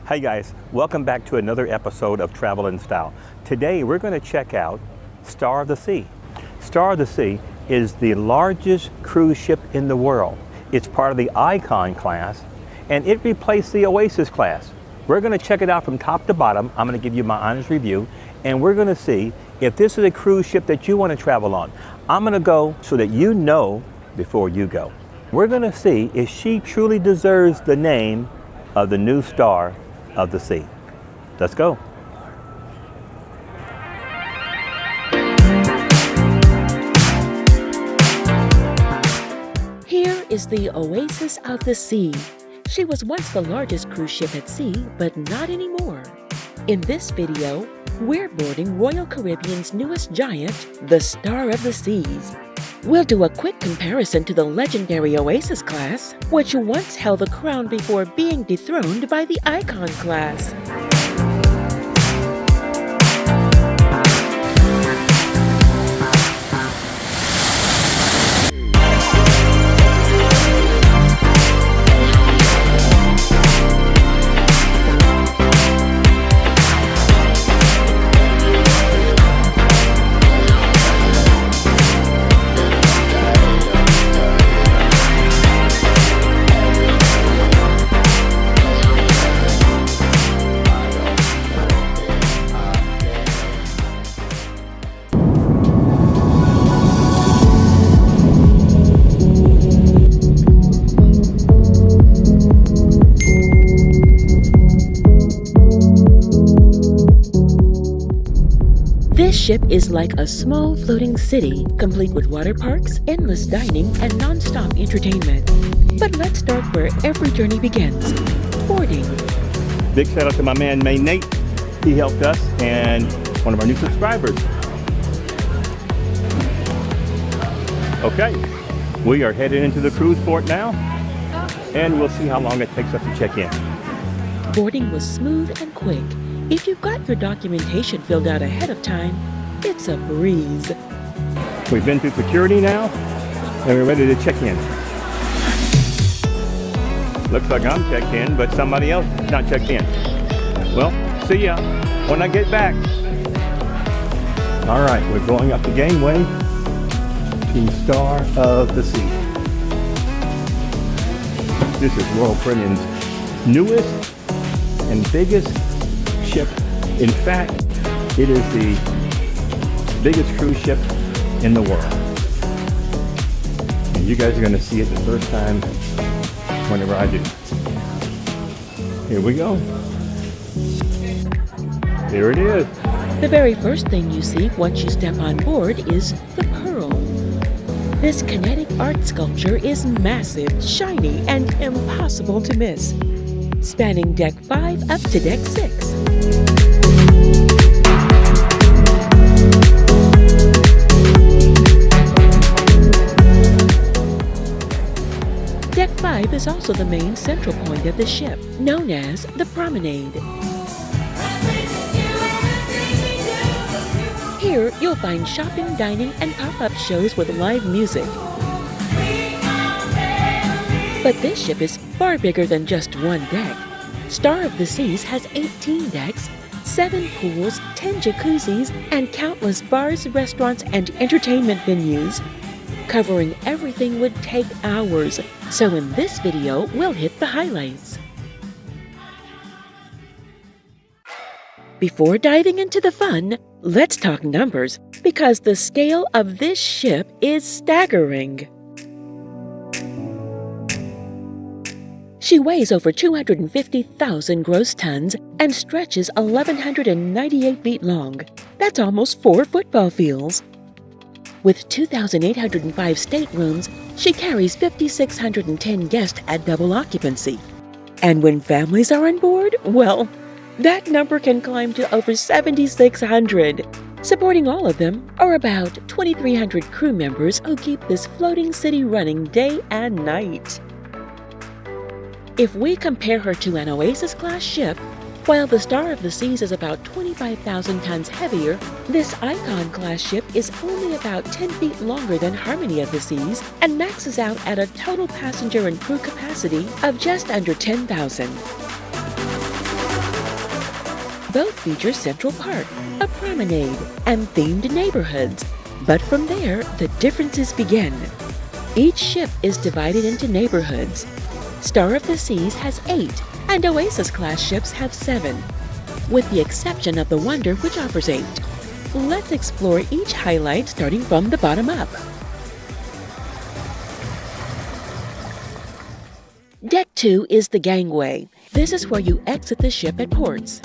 Hey guys, welcome back to another episode of Travel in Style. Today we're going to check out Star of the Sea. Star of the Sea is the largest cruise ship in the world. It's part of the Icon class and it replaced the Oasis class. We're going to check it out from top to bottom. I'm going to give you my honest review and we're going to see if this is a cruise ship that you want to travel on. I'm going to go so that you know before you go. We're going to see if she truly deserves the name of the new Star of the Sea. Let's go. Here is the Oasis of the Sea. She was once the largest cruise ship at sea, but not anymore. In this video, we're boarding Royal Caribbean's newest giant, the Star of the Seas. We'll do a quick comparison to the legendary Oasis Class, which once held the crown before being dethroned by the Icon Class. This ship is like a small floating city, complete with water parks, endless dining, and non-stop entertainment. But let's start where every journey begins, boarding. Big shout out to my man, Nate. He helped us and one of our new subscribers. Okay, we are headed into the cruise port now, and we'll see how long it takes us to check in. Boarding was smooth and quick. If you've got your documentation filled out ahead of time, it's a breeze. We've been through security now, and we're ready to check in. Looks like I'm checked in, but somebody else is not checked in. Well, see ya when I get back. All right, we're going up the gangway to Star of the Sea. This is Royal Caribbean's newest and biggest ship. In fact, it is the biggest cruise ship in the world. And you guys are going to see it the first time whenever I do. Here we go. Here it is. The very first thing you see once you step on board is the Pearl. This kinetic art sculpture is massive, shiny, and impossible to miss. Spanning Deck 5 up to Deck 6. Deck 5 is also the main central point of the ship, known as the Promenade. Here, you'll find shopping, dining, and pop-up shows with live music. But this ship is far bigger than just one deck. Star of the Seas has 18 decks, 7 pools, 10 jacuzzis, and countless bars, restaurants, and entertainment venues. Covering everything would take hours, so in this video, we'll hit the highlights. Before diving into the fun, let's talk numbers, because the scale of this ship is staggering. She weighs over 250,000 gross tons and stretches 1,198 feet long. That's almost 4 football fields. With 2,805 staterooms, she carries 5,610 guests at double occupancy. And when families are on board, well, that number can climb to over 7,600. Supporting all of them are about 2,300 crew members who keep this floating city running day and night. If we compare her to an Oasis Class ship, while the Star of the Seas is about 25,000 tons heavier, this Icon Class ship is only about 10 feet longer than Harmony of the Seas and maxes out at a total passenger and crew capacity of just under 10,000. Both feature Central Park, a promenade, and themed neighborhoods. But from there, the differences begin. Each ship is divided into neighborhoods. Star of the Seas has 8, and Oasis Class ships have 7, with the exception of the Wonder, which offers 8. Let's explore each highlight starting from the bottom up. Deck 2 is the gangway. This is where you exit the ship at ports.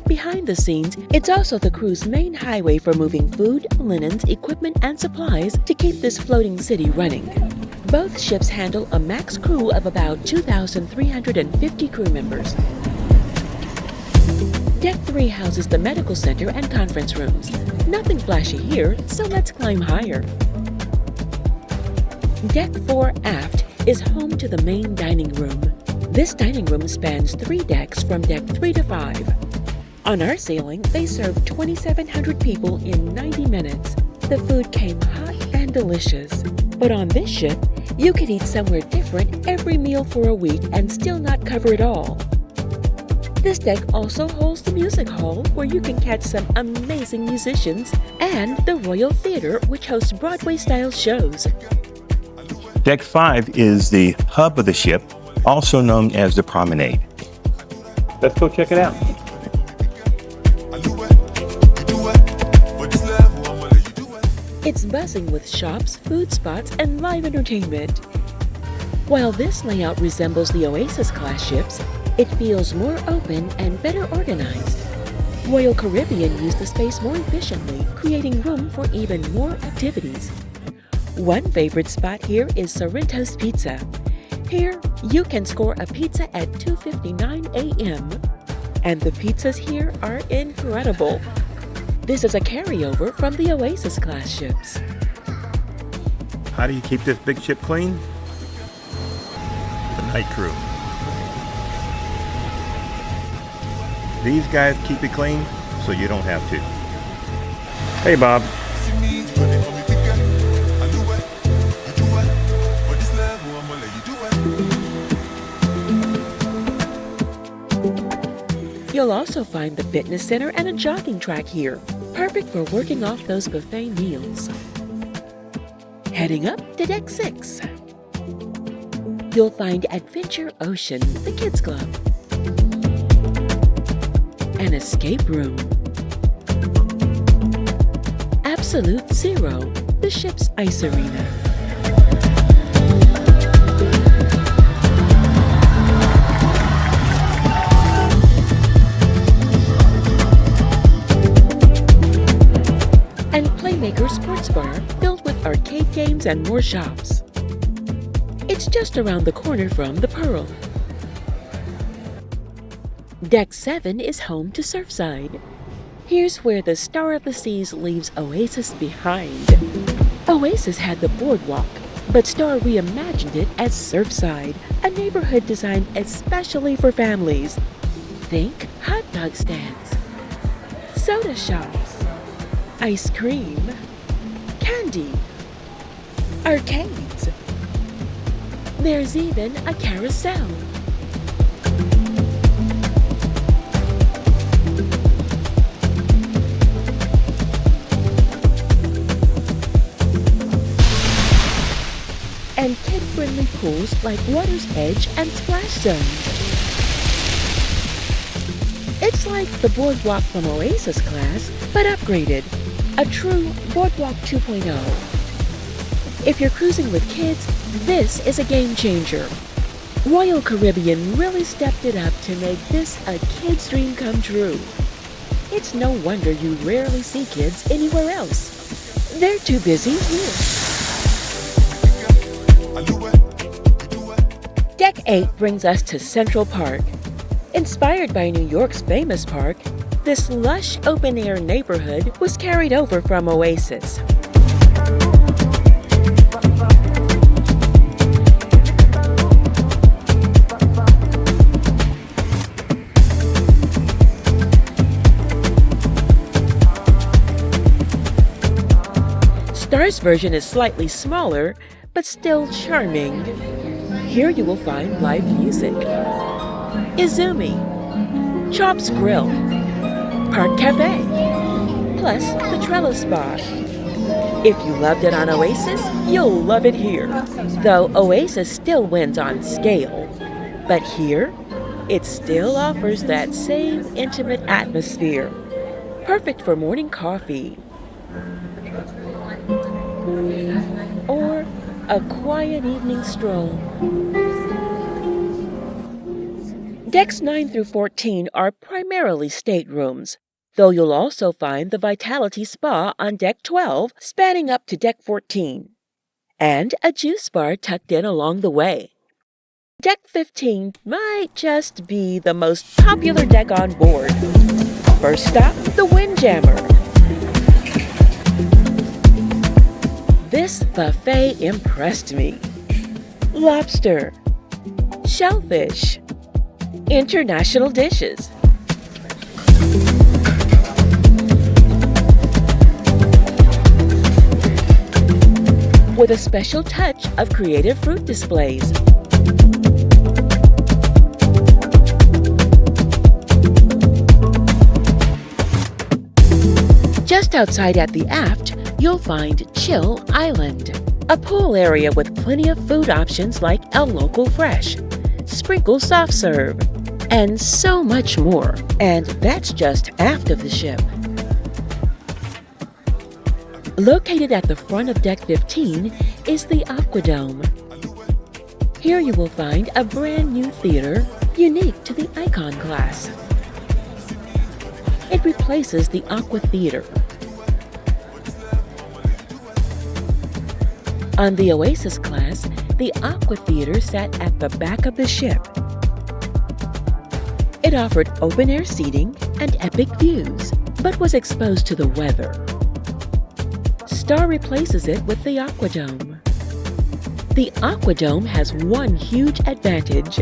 Behind the scenes, it's also the crew's main highway for moving food, linens, equipment, and supplies to keep this floating city running. Both ships handle a max crew of about 2,350 crew members. Deck 3 houses the medical center and conference rooms. Nothing flashy here, so let's climb higher. Deck 4 aft is home to the main dining room. This dining room spans 3 decks from deck 3 to 5. On our sailing, they served 2,700 people in 90 minutes. The food came hot and delicious. But on this ship, you could eat somewhere different every meal for a week and still not cover it all. This deck also holds the music hall, where you can catch some amazing musicians, and the Royal Theater, which hosts Broadway-style shows. Deck 5 is the hub of the ship, also known as the Promenade. Let's go check it out. It's buzzing with shops, food spots, and live entertainment. While this layout resembles the Oasis Class ships, it feels more open and better organized. Royal Caribbean used the space more efficiently, creating room for even more activities. One favorite spot here is Sorrento's Pizza. Here, you can score a pizza at 2:59 a.m. And the pizzas here are incredible. This is a carryover from the Oasis Class ships. How do you keep this big ship clean? The night crew. These guys keep it clean, so you don't have to. Hey, Bob. You'll also find the fitness center and a jogging track here, perfect for working off those buffet meals. Heading up to Deck 6. You'll find Adventure Ocean, the kids club, an escape room, Absolute Zero, the ship's ice arena, and Playmaker Sports Bar, filled with arcade games and more shops. It's just around the corner from the Pearl. Deck 7 is home to Surfside. Here's where the Star of the Seas leaves Oasis behind. Oasis had the boardwalk, but Star reimagined it as Surfside, a neighborhood designed especially for families. Think hot dog stands, soda shops, ice cream, candy, arcades. There's even a carousel. And kid-friendly pools like Water's Edge and Splash Zone. It's like the boardwalk from Oasis Class, but upgraded. A true Boardwalk 2.0. If you're cruising with kids, this is a game changer. Royal Caribbean really stepped it up to make this a kid's dream come true. It's no wonder you rarely see kids anywhere else. They're too busy here. Deck 8 brings us to Central Park. Inspired by New York's famous park, this lush open-air neighborhood was carried over from Oasis. Star's version is slightly smaller, but still charming. Here you will find live music, Izumi, Chop's Grill, Park Cafe, plus the Trellis Spa. If you loved it on Oasis, you'll love it here. Though Oasis still wins on scale, but here, it still offers that same intimate atmosphere. Perfect for morning coffee or a quiet evening stroll. Decks 9 through 14 are primarily staterooms, though you'll also find the Vitality Spa on Deck 12 spanning up to Deck 14, and a juice bar tucked in along the way. Deck 15 might just be the most popular deck on board. First stop, the Windjammer. This buffet impressed me. Lobster, shellfish, international dishes. With a special touch of creative fruit displays. Just outside at the aft, you'll find Chill Island, a pool area with plenty of food options like El Local Fresh, Sprinkle Soft Serve, and so much more. And that's just aft of the ship. Located at the front of Deck 15 is the AquaDome. Here you will find a brand new theater unique to the Icon class. It replaces the Aqua Theater. On the Oasis Class, the Aqua Theater sat at the back of the ship. It offered open-air seating and epic views, but was exposed to the weather. Star replaces it with the AquaDome. The AquaDome has one huge advantage.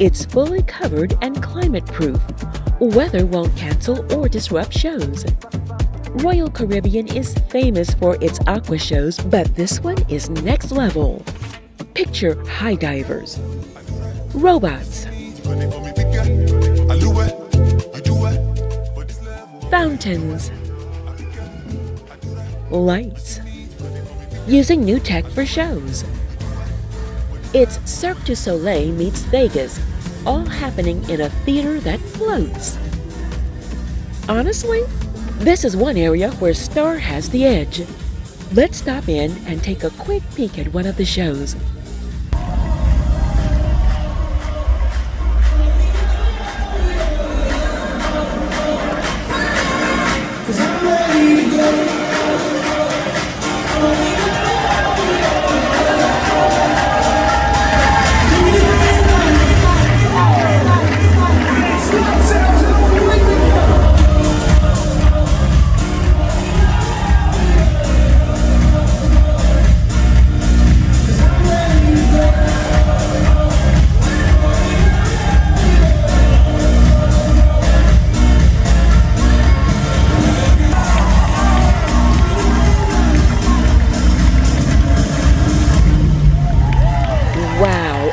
It's fully covered and climate-proof. Weather won't cancel or disrupt shows. Royal Caribbean is famous for its aqua shows, but this one is next level. Picture high divers, robots, fountains, lights, using new tech for shows. It's Cirque du Soleil meets Vegas, all happening in a theater that floats. Honestly, this is one area where Star has the edge. Let's stop in and take a quick peek at one of the shows.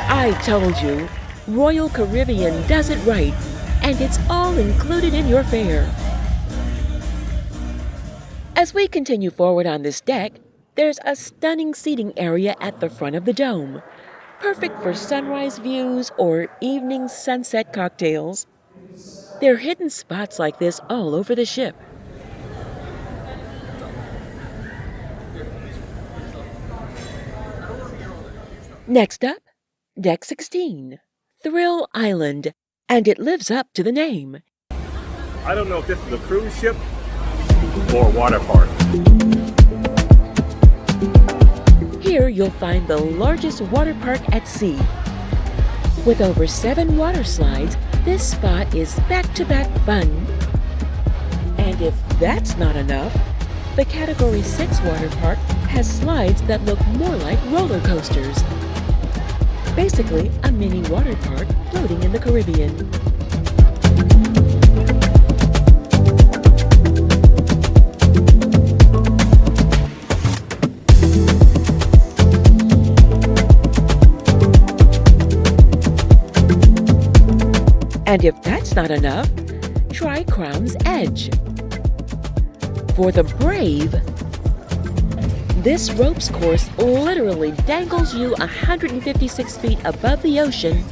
I told you, Royal Caribbean does it right, and it's all included in your fare. As we continue forward on this deck, there's a stunning seating area at the front of the dome, perfect for sunrise views or evening sunset cocktails. There are hidden spots like this all over the ship. Next up, Deck 16, Thrill Island, and it lives up to the name. I don't know if this is a cruise ship or a water park. Here you'll find the largest water park at sea. With over 7 water slides, this spot is back-to-back fun. And if that's not enough, the Category 6 water park has slides that look more like roller coasters. Basically, a mini water park floating in the Caribbean. And if that's not enough, try Crown's Edge. For the brave, this ropes course literally dangles you 156 feet above the ocean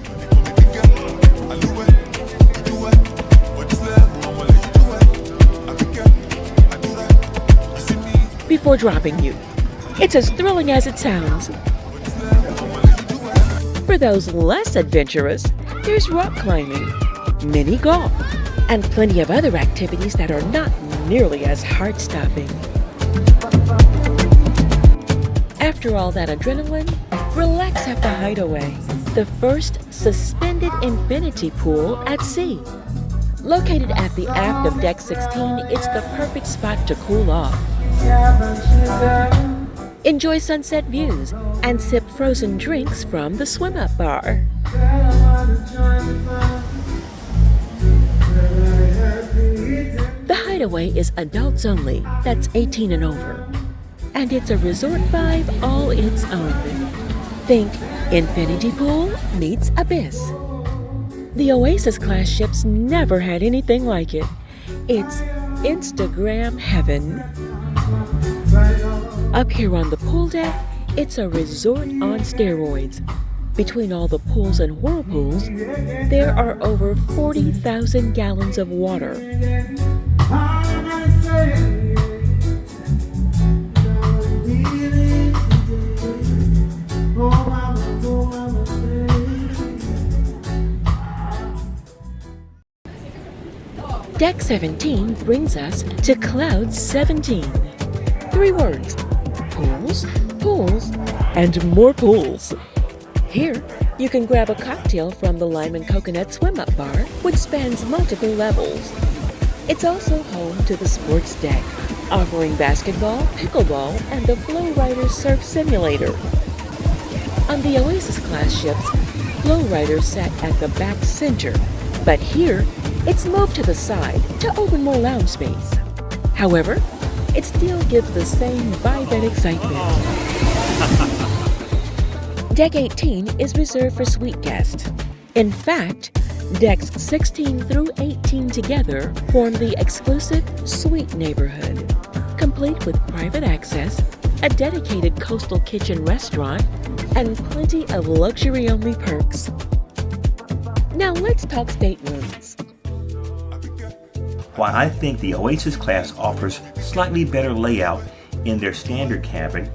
before dropping you. It's as thrilling as it sounds. For those less adventurous, there's rock climbing, mini golf, and plenty of other activities that are not nearly as heart-stopping. After all that adrenaline, relax at the Hideaway, the first suspended infinity pool at sea. Located at the aft of Deck 16, it's the perfect spot to cool off. Enjoy sunset views and sip frozen drinks from the swim-up bar. The Hideaway is adults only, that's 18 and over. And it's a resort vibe all its own. Think infinity pool meets abyss. The Oasis Class ships never had anything like it. It's Instagram heaven. Up here on the pool deck, it's a resort on steroids. Between all the pools and whirlpools, there are over 40,000 gallons of water. Deck 17 brings us to Cloud 17. 3 words: pools, pools, and more pools. Here, you can grab a cocktail from the Lime and Coconut Swim-Up Bar, which spans multiple levels. It's also home to the sports deck, offering basketball, pickleball, and the Flow Rider Surf Simulator. On the Oasis Class ships, Flow Riders sat at the back center, but here, it's moved to the side to open more lounge space. However, it still gives the same vibe and excitement. Deck 18 is reserved for suite guests. In fact, decks 16 through 18 together form the exclusive suite neighborhood, complete with private access, a dedicated coastal kitchen restaurant, and plenty of luxury-only perks. Now let's talk staterooms. While I think the Oasis Class offers slightly better layout in their standard cabin,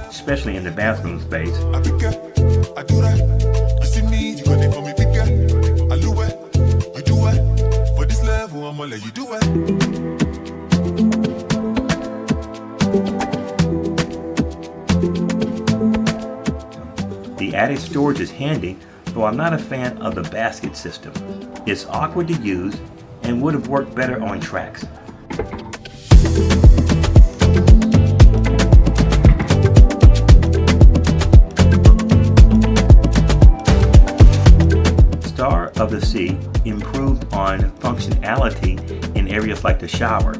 especially in the bathroom space, the added storage is handy, though I'm not a fan of the basket system. It's awkward to use and would have worked better on tracks. Star of the Sea improved on functionality in areas like the shower.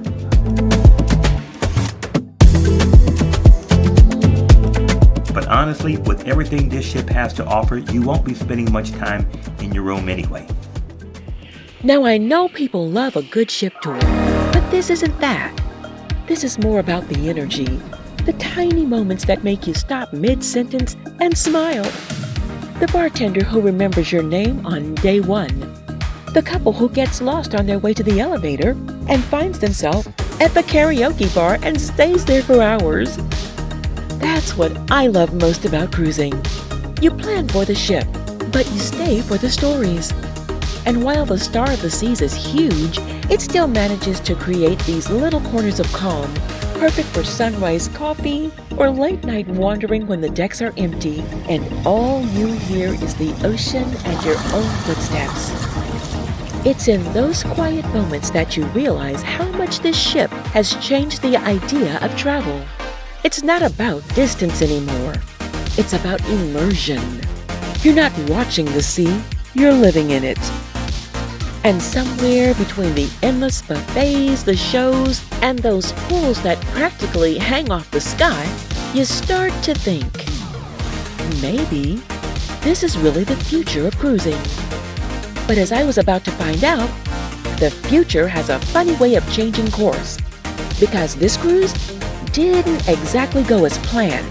But honestly, with everything this ship has to offer, you won't be spending much time in your room anyway. Now I know people love a good ship tour, but this isn't that. This is more about the energy, the tiny moments that make you stop mid-sentence and smile. The bartender who remembers your name on day 1. The couple who gets lost on their way to the elevator and finds themselves at the karaoke bar and stays there for hours. That's what I love most about cruising. You plan for the ship, but you stay for the stories. And while the Star of the Seas is huge, it still manages to create these little corners of calm, perfect for sunrise coffee or late night wandering when the decks are empty and all you hear is the ocean and your own footsteps. It's in those quiet moments that you realize how much this ship has changed the idea of travel. It's not about distance anymore. It's about immersion. You're not watching the sea, you're living in it. And somewhere between the endless buffets, the shows, and those pools that practically hang off the sky, you start to think, maybe this is really the future of cruising. But as I was about to find out, the future has a funny way of changing course, because this cruise didn't exactly go as planned.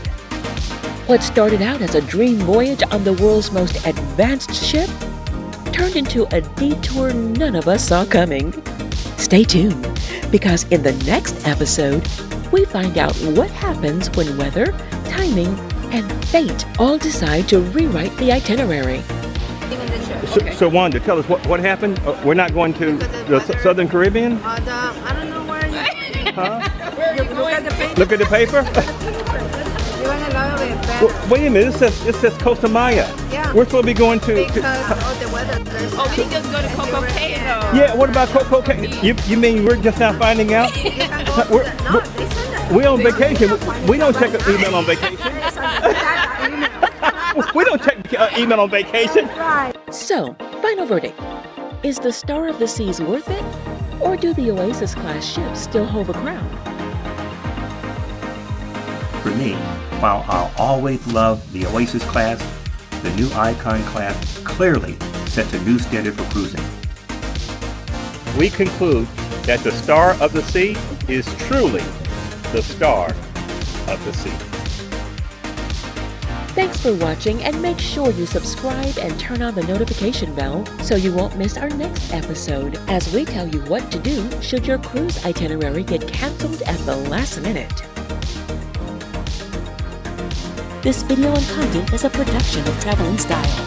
What started out as a dream voyage on the world's most advanced ship turned into a detour none of us saw coming. Stay tuned, because in the next episode, we find out what happens when weather, timing, and fate all decide to rewrite the itinerary. So Wanda, tell us what happened. We're not going to the Southern Caribbean? I don't know where you... Huh? Look at the paper? You want to love it better. Well, wait a minute, it says Costa Maya. Yeah. We're supposed to be going to... Because of the weather. Oh, we can just go to Coco Cay though. Yeah, what about Coco Cay? You mean we're just now finding out? You can go to the... No, they send that. We're on vacation. We don't check an email on vacation. We don't check email on vacation. So, final verdict. Is the Star of the Seas worth it? Or do the Oasis Class ships still hold the crown? For me, while I'll always love the Oasis Class, the new Icon Class clearly sets a new standard for cruising. We conclude that the Star of the Sea is truly the Star of the Sea. Thanks for watching, and make sure you subscribe and turn on the notification bell so you won't miss our next episode, as we tell you what to do should your cruise itinerary get canceled at the last minute. This video and content is a production of TravelNStyle.